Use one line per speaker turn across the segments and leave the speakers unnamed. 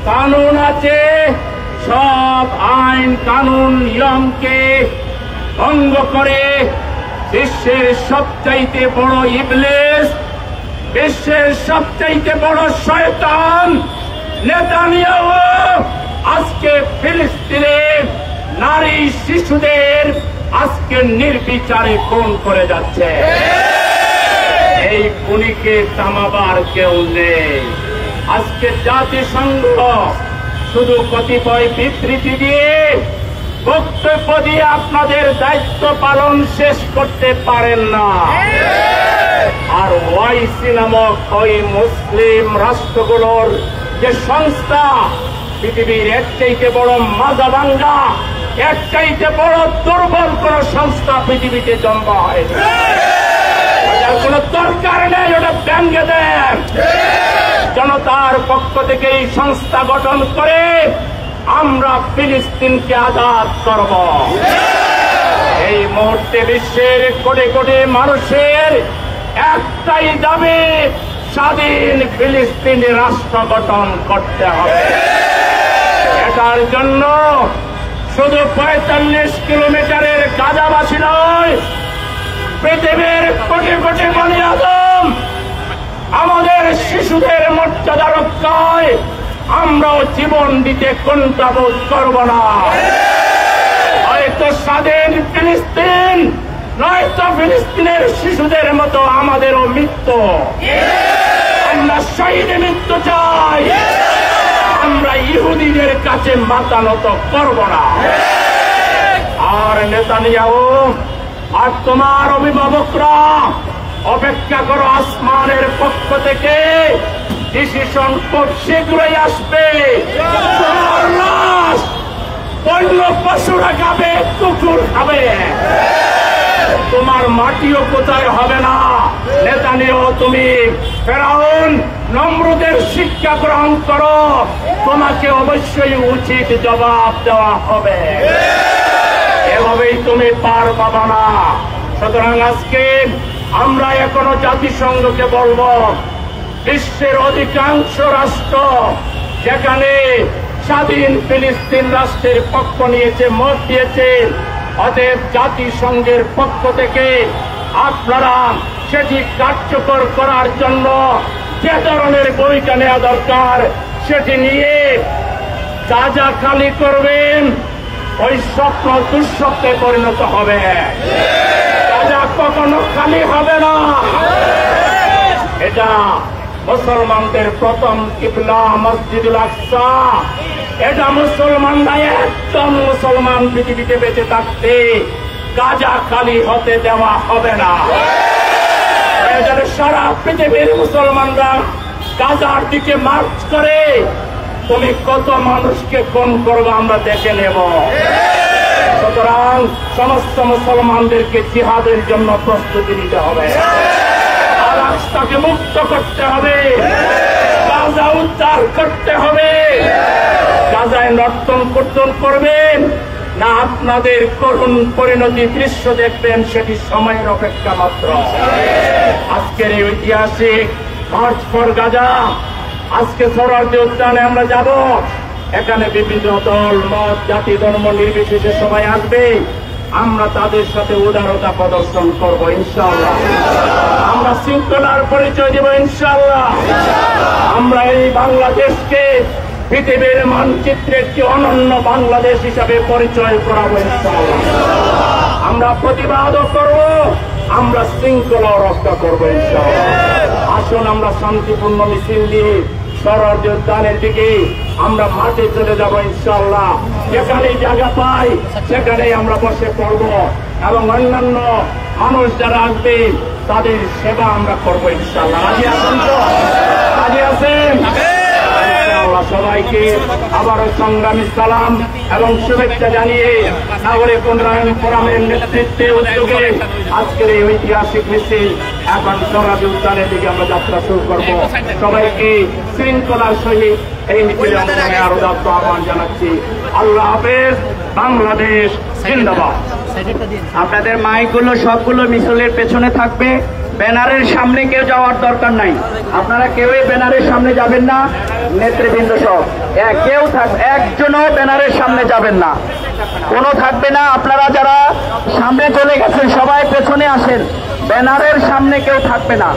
কানুন আছে, সব আইন কানুন নিয়মকে ভঙ্গ করে বিশ্বের সবচাইতে বড় ইবলিস, বিশ্বের সবচাইতে বড় শয়তান নেতানিয়াহু আজকে ফিলিস্তিনে নারী শিশুদের আজকে নির্বিচারে খুন করে যাচ্ছে। এই খুনিকে থামাবার কেউ নেই। আজকে জাতিসংঘ শুধু কতিপয় বিবৃতি দিয়ে, বক্তব্য দিয়ে আপনাদের দায়িত্ব পালন শেষ করতে পারেন না। আর ওআইসি নামক ওই মুসলিম রাষ্ট্রগুলোর যে সংস্থা, পৃথিবীর এর চাইতে বড় মাজাভাঙ্গা, এর চাইতে বড় দুর্বল কোন সংস্থা পৃথিবীতে জন্ম হয়নি। কোন দরকার নেই, ওটা ভেঙে দেন। জনতার পক্ষ থেকে এই সংস্থা গঠন করে আমরা ফিলিস্তিনকে আজাদ করব। এই মুহূর্তে বিশ্বের কোটি কোটি মানুষের একটাই দাবি, স্বাধীন ফিলিস্তিনি রাষ্ট্র গঠন করতে হবে। এটার জন্য শুধু 45 কিলোমিটারের গাজাবাসী নয়, পৃথিবীর কোটি কোটি বনি আদম আমাদের শিশুদের মর্যাদা রক্ষায় আমরাও জীবন দিতে কুণ্ঠাবোধ করব না। হয়তো স্বাধীন ফিলিস্তিন, নয়তো ফিলিস্তিনের শিশুদের মতো আমাদেরও মৃত্যু। আমরা শহীদ মৃত্যু চাই, আমরা ইহুদিদের কাছে মাথা নত করব না। আর নেতানিয়াহু আর তোমার অভিভাবকরা অপেক্ষা করো, আসমানের পক্ষ থেকে ডিসিশন খুব শীঘ্রই আসবে। তোমার লাশ অন্য পশুরা খাবে, কুকুর খাবে, তোমার মাটিও কোথায় হবে না। নেতানিয়াহু তুমি ফেরাউন নমরুদের শিক্ষা গ্রহণ করো, তোমাকে অবশ্যই উচিত জবাব দেওয়া হবে। এভাবেই তুমি পার পাবা না। সুতরাং আজকে আমরা এখনো জাতিসংঘকে বলবো, বিশ্বের অধিকাংশ রাষ্ট্র যেখানে স্বাধীন ফিলিস্তিন রাষ্ট্রের পক্ষ নিয়েছে, মত দিয়েছে, অতএব জাতিসংঘের পক্ষ থেকে আপনারা সেটি কার্যকর করার জন্য যে ধরনের ভূমিকা নেওয়া দরকার সেটি নিয়ে গাজা খালি করবেন। ওই স্বপ্ন দুঃস্বপ্নে পরিণত হবে। গাজা কখনো খালি হবে না। এটা মুসলমানদের প্রথম কিবলা মসজিদুল আকসা। এটা মুসলমানরা একদম মুসলমান পৃথিবীতে বেঁচে থাকতে গাজা খালি হতে দেওয়া হবে না। সারা পৃথিবীর মুসলমানরা গাজার দিকে মার্চ করে তুমি কত মানুষকে খুন করবে আমরা দেখে নেব। সুতরাং সমস্ত মুসলমানদেরকে জিহাদের জন্য প্রস্তুতি নিতে হবে, রাস্তাকে মুক্ত করতে হবে, গাজা উদ্ধার করতে হবে। গাজায় নর্তন কীর্তন করবেন না আপনাদের করুণ পরিণতি দৃশ্য দেখবেন, সেটি সময়ের অপেক্ষা মাত্র। আজকের এই ঐতিহাসিক মার্চ ফর গাজা, আজকে সোহরাওয়ার্দী উদ্যানে আমরা যাব। এখানে বিভিন্ন দল, মত, জাতি, ধর্ম নির্বিশেষে সবাই আসবে। আমরা তাদের সাথে উদারতা প্রদর্শন করব ইনশাআল্লাহ। আমরা শৃঙ্খলার পরিচয় দেব ইনশাআল্লাহ। আমরা এই বাংলাদেশকে পৃথিবীর মানচিত্রে একটি অনন্য বাংলাদেশ হিসাবে পরিচয় করাবো ইনশাআল্লাহ। আমরা প্রতিবাদও করব, আমরা শৃঙ্খলাও রক্ষা করবো ইনশাআল্লাহ। আসুন আমরা শান্তিপূর্ণ মিছিল দিয়ে সোহরাওয়ার্দী উদ্যানের দিকে আমরা মাঠে চলে যাব ইনশাআল্লাহ। যেখানেই জায়গা পাই সেখানেই আমরা বসে পড়ব এবং অন্যান্য মানুষ যারা আসবে তাদের সেবা আমরা করবো ইনশাআল্লাহ। রাজি আছেন তো? রাজি আছেন? সবাইকে আবারও সংগ্রামী সালাম এবং শুভেচ্ছা জানিয়ে নাগরিক উন্নয়ন ফোরামের নেতৃত্বে উদ্যোগে আজকের এই ঐতিহাসিক মিছিল এখন সোহরাওয়ার্দী উদ্যানের দিকে আমরা যাত্রা শুরু করব। সবাইকে শৃঙ্খলার সহিত এই মিছিলে অংশগ্রহণে আরো আহ্বান জানাচ্ছি। আল্লাহ হাফেজ। বাংলাদেশ জিন্দাবাদ। আপনাদের মাইকগুলো সবগুলো মিছিলের পেছনে থাকবে, ব্যানারের সামনে কেউ যাওয়ার দরকার নাই। আপনারা কেউই ব্যানারের সামনে যাবেন না, নেতৃবৃন্দ সব কেউ একজনও ব্যানারের সামনে যাবেন না, কোনো থাকবে না। আপনারা যারা সামনে চলে গেছেন সবাই পেছনে আসেন, ব্যানারের সামনে কেউ থাকবে না।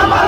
আমার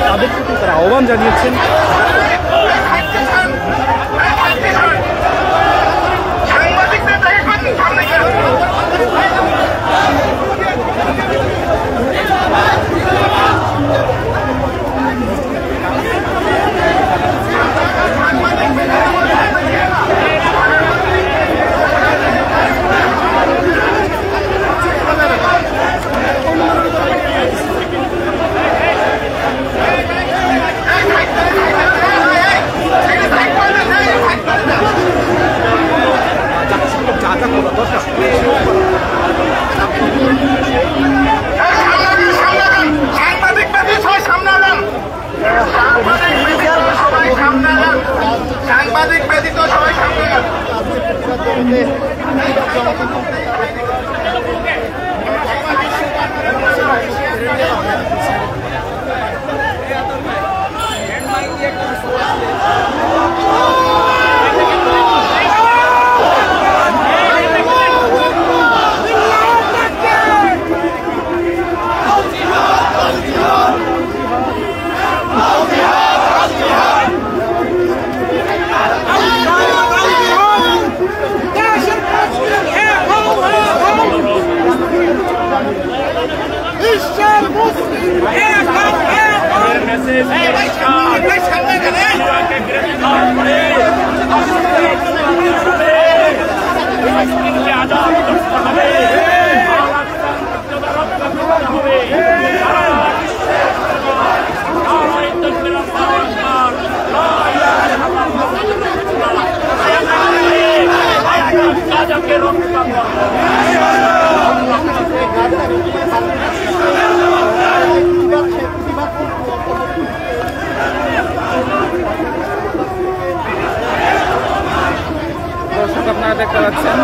তাদের প্রতি তারা আহ্বান জানিয়েছেন।
সাংবাদিক ব্যতীত সবাই সামনে
দর্শক আপনারা দেখতে পাচ্ছেন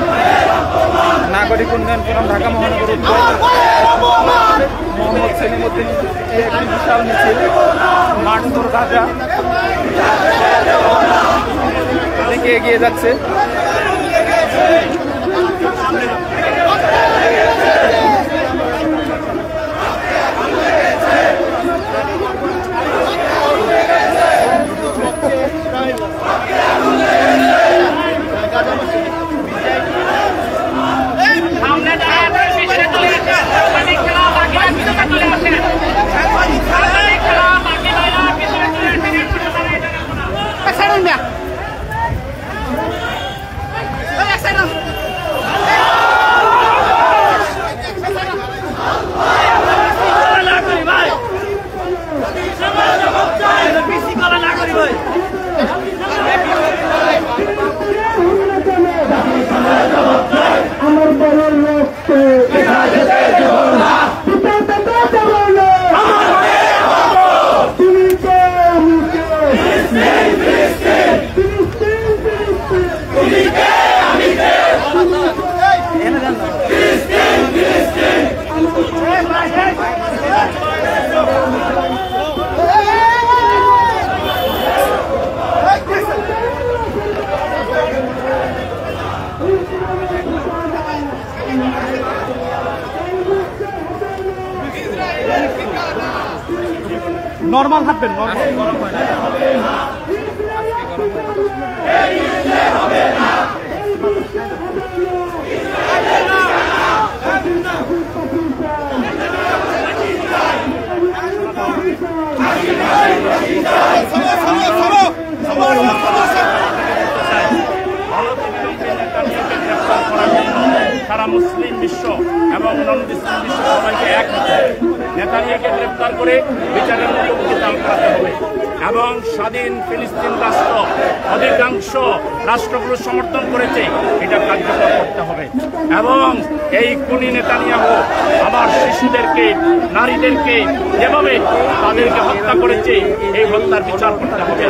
নাগরিক উন্নয়ন ফোরাম ঢাকা মহানগর মোহাম্মদ সেলিমউদ্দিন একটি বিশাল মিছিল মাঠদর গাজা দিকে এগিয়ে যাচ্ছে। নরমাল হাঁটবেন, নরমাল গরম হয় না। সারা মুসলিম বিশ্ব এবং নন মুসলিম বিশ্ব সবাইকে এক হতে নেতানিয়াহুকে গ্রেফতার করে বিচারের মুখোমুখি করাতে হবে এবং স্বাধীন ফিলিস্তিন রাষ্ট্র অধিকাংশ রাষ্ট্রগুলো সমর্থন করেছে, এটা কার্যকর করতে হবে এবং এই খুনি নেতানিয়াহু আমার শিশুদেরকে, নারীদেরকে যেভাবে তাদেরকে হত্যা করেছে, এই হত্যার বিচার করতে হবে।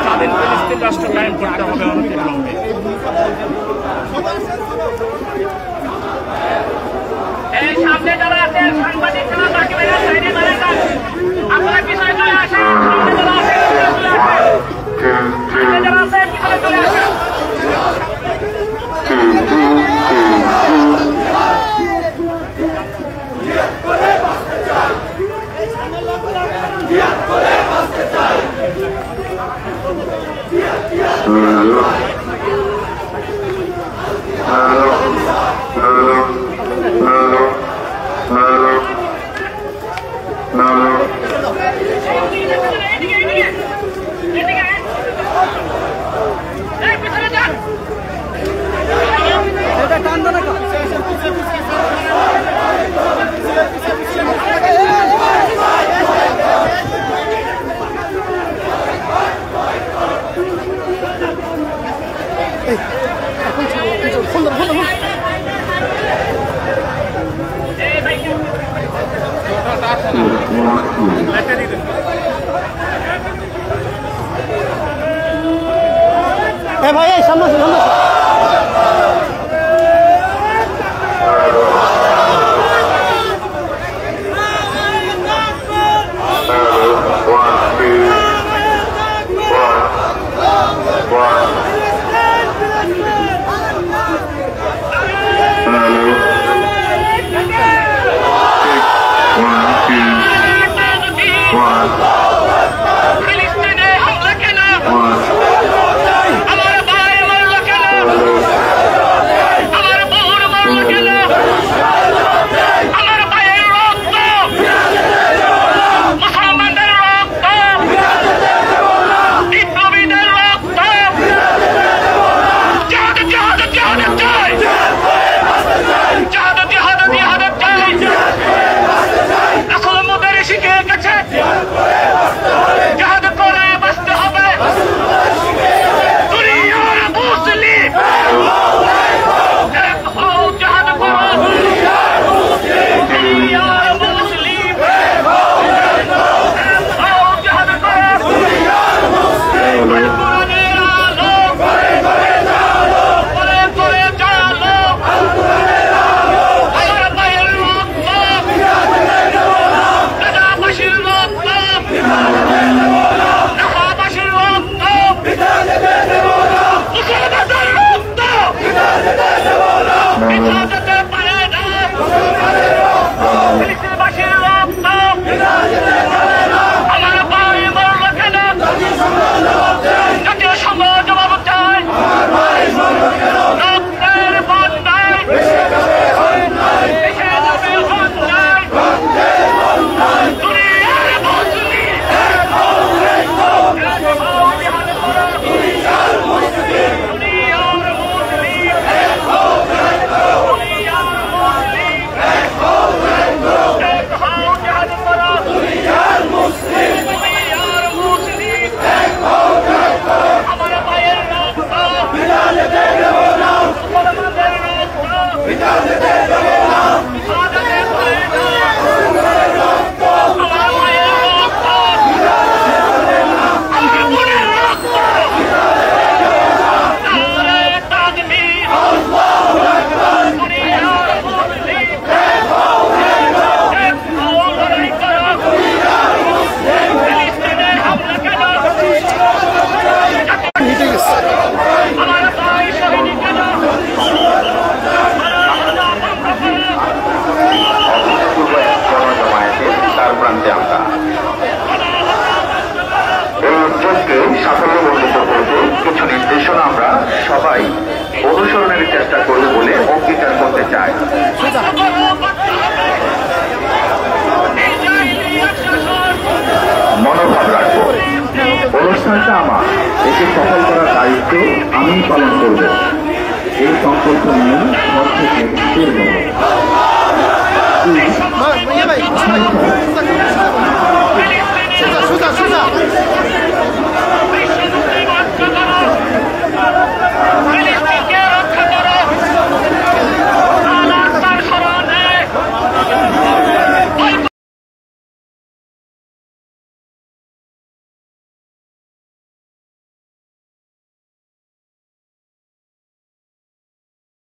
স্বাধীন ফিলিস্তিন রাষ্ট্র কায়েম করতে হবে অনতিবিলম্বে। এই সামনে যারা আছেন সাংবাদিক যারা বাকি বাইরে সাইডে দাঁড়িয়ে যান, আপনারা পিছনে চলে আসেন। সামনে যারা আছেন সামনে যারা আছেন পিছনে চলে আসেন।
ভাই সামনে সামনে
मनोभाव राखबो অনুষ্ঠানটা আমার একে সফল করার দায়িত্ব আমি পালন করব এই সংকল্প নিয়ে মন থেকে বের হব